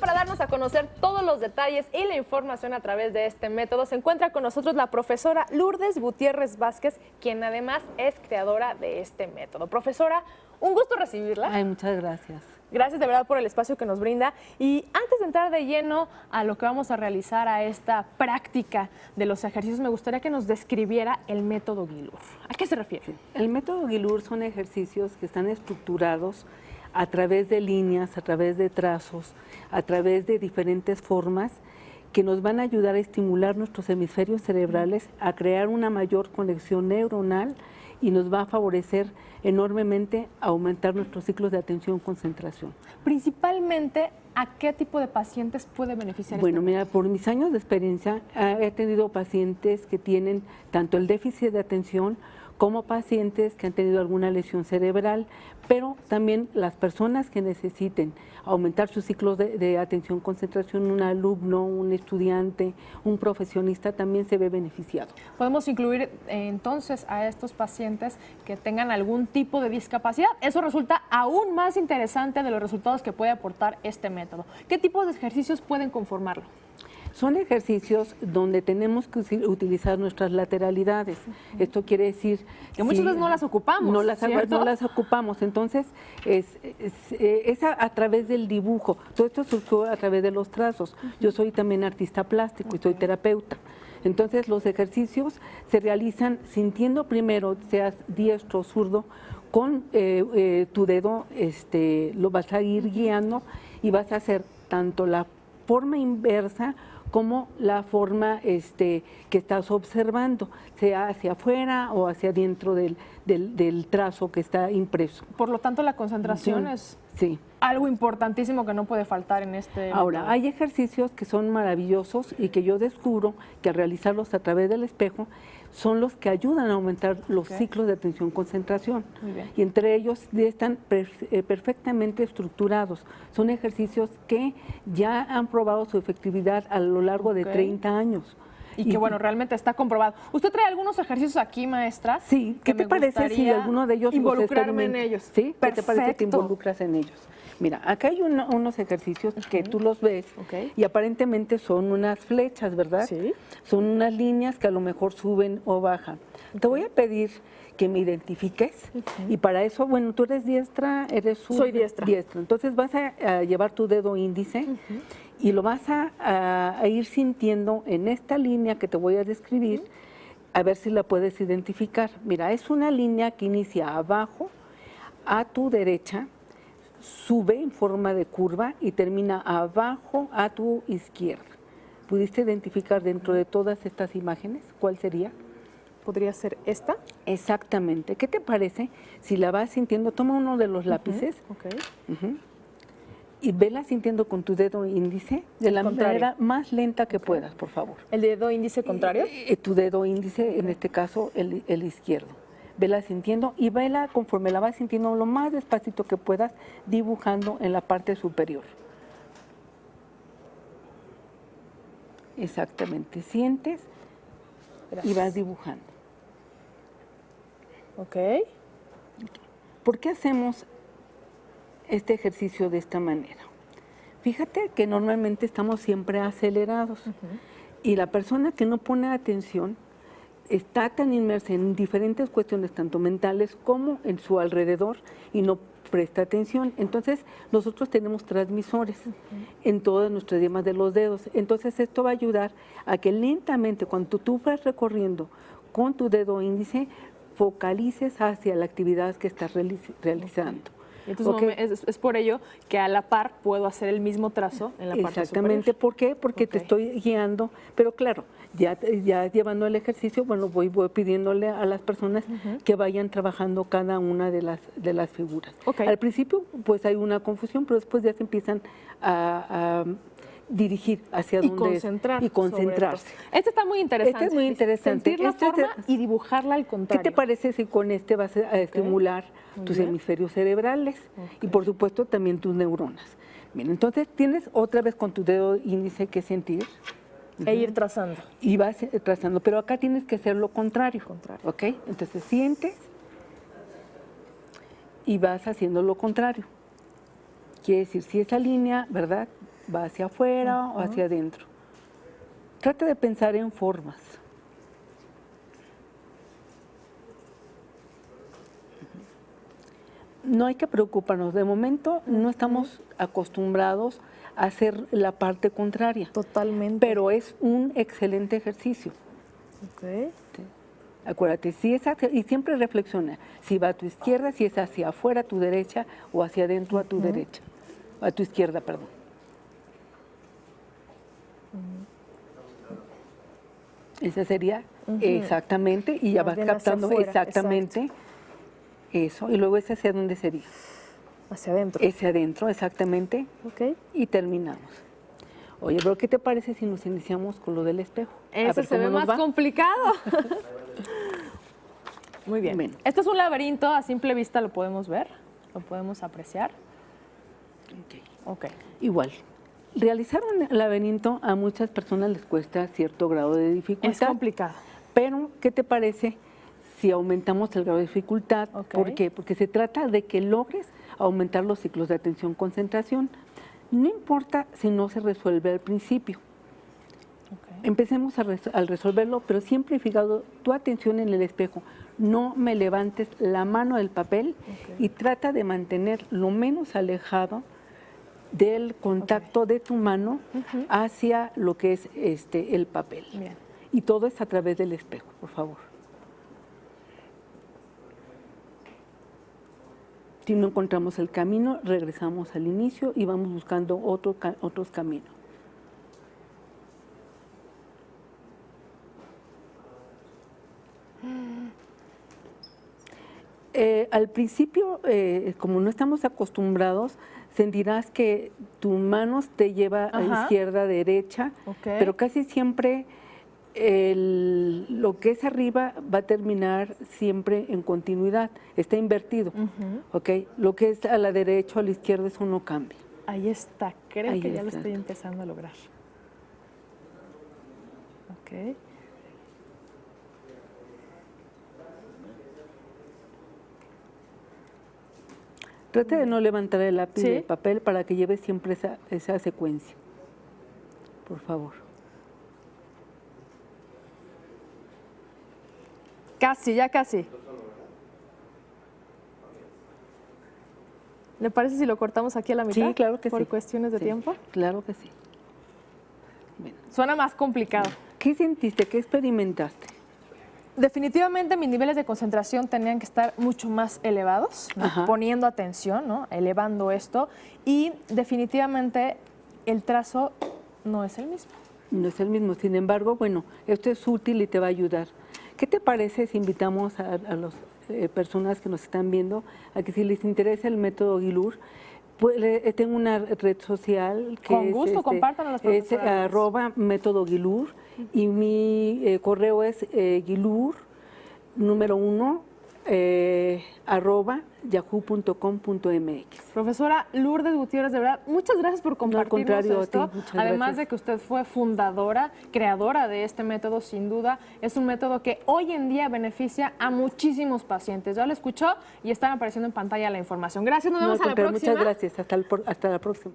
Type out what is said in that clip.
para darnos a conocer todos los detalles y la información a través de este método se encuentra con nosotros la profesora Lourdes Gutiérrez Vázquez, quien además es creadora de este método. Profesora, un gusto recibirla. Ay, muchas gracias. Gracias de verdad por el espacio que nos brinda. Y antes de entrar de lleno a lo que vamos a realizar, a esta práctica de los ejercicios, me gustaría que nos describiera el método Guilur. ¿A qué se refiere? El método Guilur son ejercicios que están estructurados a través de líneas, a través de trazos, a través de diferentes formas que nos van a ayudar a estimular nuestros hemisferios cerebrales, a crear una mayor conexión neuronal y nos va a favorecer enormemente a aumentar nuestros ciclos de atención-concentración. Principalmente, ¿a qué tipo de pacientes puede beneficiar? Bueno, mira, por mis años de experiencia he tenido pacientes que tienen tanto el déficit de atención como pacientes que han tenido alguna lesión cerebral, pero también las personas que necesiten aumentar sus ciclos de atención-concentración, un alumno, un estudiante, un profesionista también se ve beneficiado. Podemos incluir entonces a estos pacientes que tengan algún tipo de discapacidad. Eso resulta aún más interesante de los resultados que puede aportar este método. ¿Qué tipos de ejercicios pueden conformarlo? Son ejercicios donde tenemos que utilizar nuestras lateralidades. Esto quiere decir que muchas veces no las ocupamos. No las ocupamos. Entonces, es a través del dibujo. Todo esto surgió a través de los trazos. Yo soy también artista plástico y soy terapeuta. Entonces, los ejercicios se realizan sintiendo primero, seas diestro o zurdo, con tu dedo lo vas a ir guiando y vas a hacer tanto la forma inversa como la forma que estás observando, sea hacia afuera o hacia adentro del trazo que está impreso. Por lo tanto, la concentración es algo importantísimo que no puede faltar en este Ahora, método. hay ejercicios que son maravillosos y que yo descubro que al realizarlos a través del espejo son los que ayudan a aumentar los ciclos de atención-concentración. Y entre ellos están perfectamente estructurados. Son ejercicios que ya han probado su efectividad a lo largo de 30 años. Y que bueno, realmente está comprobado. ¿Usted trae algunos ejercicios aquí, maestra? Sí, ¿qué te parece si alguno de ellos involucrarme en ellos? ¿Sí? ¿Qué te parece que te involucras en ellos? Mira, acá hay unos ejercicios que tú los ves y aparentemente son unas flechas, ¿verdad? Sí. Son unas líneas que a lo mejor suben o bajan. Te voy a pedir que me identifiques y para eso, bueno, tú eres diestra, eres Soy diestra. Entonces vas a llevar tu dedo índice y lo vas a ir sintiendo en esta línea que te voy a describir, a ver si la puedes identificar. Mira, es una línea que inicia abajo, a tu derecha, sube en forma de curva y termina abajo a tu izquierda. ¿Pudiste identificar dentro de todas estas imágenes cuál sería? ¿Podría ser esta? Exactamente. ¿Qué te parece si la vas sintiendo? Toma uno de los lápices y vela sintiendo con tu dedo índice de la manera más lenta que puedas, por favor. ¿El dedo índice contrario? Tu dedo índice, en este caso, el izquierdo. Vela sintiendo y vela conforme la vas sintiendo lo más despacito que puedas, dibujando en la parte superior. Exactamente, sientes y vas dibujando. ¿Por qué hacemos este ejercicio de esta manera? Fíjate que normalmente estamos siempre acelerados y la persona que no pone atención está tan inmersa en diferentes cuestiones, tanto mentales como en su alrededor, y no presta atención. Entonces, nosotros tenemos transmisores en todas nuestras yemas de los dedos. Entonces, esto va a ayudar a que lentamente, cuando tú vas recorriendo con tu dedo índice, focalices hacia la actividad que estás realizando. Entonces, es por ello que a la par puedo hacer el mismo trazo en la parte Exactamente. superior. ¿Por qué? Porque te estoy guiando, pero claro, ya llevando el ejercicio, bueno, voy pidiéndole a las personas que vayan trabajando cada una de las figuras. Al principio, pues hay una confusión, pero después ya se empiezan a dirigir hacia donde es y concentrarse. Este está muy interesante. Este es muy interesante. Sentir la forma y dibujarla al contrario. ¿Qué te parece si con este vas a estimular tus hemisferios cerebrales y por supuesto también tus neuronas? Bien, entonces tienes otra vez con tu dedo índice que sentir. E ir trazando. Y vas trazando, pero acá tienes que hacer lo contrario. ¿Ok? Entonces sientes y vas haciendo lo contrario. Quiere decir, si esa línea, ¿verdad?, va hacia afuera o hacia adentro. Trata de pensar en formas. No hay que preocuparnos. De momento no estamos acostumbrados a hacer la parte contraria. Totalmente. Pero es un excelente ejercicio. Ok. Sí. Acuérdate, si es y siempre reflexiona, si va a tu izquierda, si es hacia afuera a tu derecha o hacia adentro a tu derecha, a tu izquierda, perdón. Esa sería exactamente, y ya Más vas bien hacia captando afuera, exactamente eso, y luego ese hacia dónde sería. Hacia adentro. Ese adentro, exactamente, Ok. y terminamos. Oye, pero ¿qué te parece si nos iniciamos con lo del espejo? A Eso ver se ve cómo nos más va. complicado. Muy bien. Bien. Este es un laberinto, a simple vista lo podemos ver, lo podemos apreciar. Ok. Igual, realizar un laberinto a muchas personas les cuesta cierto grado de dificultad. Es complicado. Pero, ¿qué te parece si aumentamos el grado de dificultad? Ok. ¿Por qué? Porque se trata de que logres aumentar los ciclos de atención-concentración. No importa si no se resuelve al principio. Ok. Empecemos al resolverlo, pero siempre fijado tu atención en el espejo. No me levantes la mano del papel y trata de mantener lo menos alejado del contacto de tu mano hacia lo que es el papel. Bien. Y todo es a través del espejo, por favor. Si no encontramos el camino, regresamos al inicio y vamos buscando otros caminos. Al principio, como no estamos acostumbrados, sentirás que tu mano te lleva a izquierda, derecha, pero casi siempre lo que es arriba va a terminar siempre en continuidad, está invertido. Lo que es a la derecha o a la izquierda, eso no cambia. Ahí está, creo Ahí que ya está. lo estoy empezando a lograr. Ok. Trata de no levantar el lápiz ¿Sí? del papel para que lleves siempre esa secuencia, por favor. Casi, ya casi. ¿Le parece si lo cortamos aquí a la mitad? Sí, claro que sí. Por cuestiones de Sí, tiempo. Claro que sí. Bien. Suena más complicado. ¿Qué sentiste? ¿Qué experimentaste? Definitivamente mis niveles de concentración tenían que estar mucho más elevados, ¿no? Ajá. Poniendo atención, ¿no? Elevando esto. Y definitivamente el trazo no es el mismo. No es el mismo. Sin embargo, bueno, esto es útil y te va a ayudar. ¿Qué te parece si invitamos a las personas que nos están viendo a que si les interesa el método Guilur, pues, tengo una red social que Con gusto, compártanlo a las es profesoras. @método Guilur y mi correo es guilur número 1 @yahoo.com.mx. Profesora Lourdes Gutiérrez, de verdad, muchas gracias por compartirnos contrario, a ti, esto. muchas Además gracias. de que usted fue fundadora, creadora de este método, sin duda, es un método que hoy en día beneficia a muchísimos pacientes. Ya lo escuchó y están apareciendo en pantalla la información. Gracias, nos No, vemos al a la contrario, próxima. muchas gracias. Hasta la próxima.